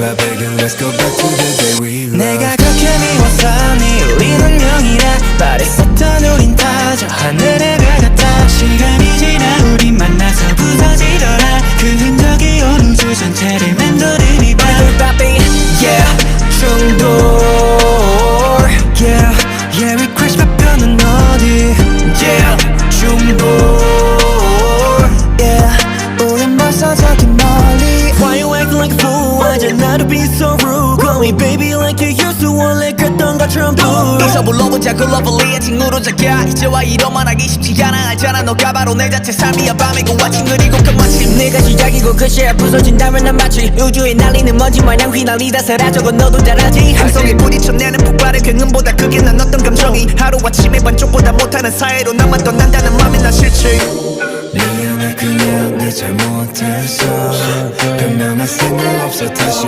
my begging let's go back to the day we loved. 내가 그렇게 미워서 네 우린 운명이라 말했었던 우린 다 저 하늘의 별 같아. 시간이 지나 우린 만나서 부서지더라. 그 흔적이 온 우주 전체를 맴도는 봐. Yeah, 중독. Yeah, yeah, we crash 바뼈는 어디. Yeah, 중독. Yeah, 우린 벌써 저기 멀리. Why you acting like a fool? 완전 나도 be so rude. Call me baby like you used to. 원래 그랬던 것처럼 do. 여기서 불러보자고 lovely의 친구로 작아. 이제와 이러만 하기 쉽지 않아. 알잖아 너가 바로 내 자체 삶이야. 밤이고 아침 그리고 끝마침. 내가 시작이고 끝이야. 부서진다면 난 마치 우주에 날리는 먼지 마냥 휘날리다 사라져고 너도 잘 알지. 함성에 부딪혀내는 폭발의 경음보다 크게 난 어떤 감정이 하루아침에 반쪽보다 못하는 사이로 나만 떠난다는 맘이 난 싫지. 미안해 그냥 내 잘못했어. 변명할 생각 없어 다시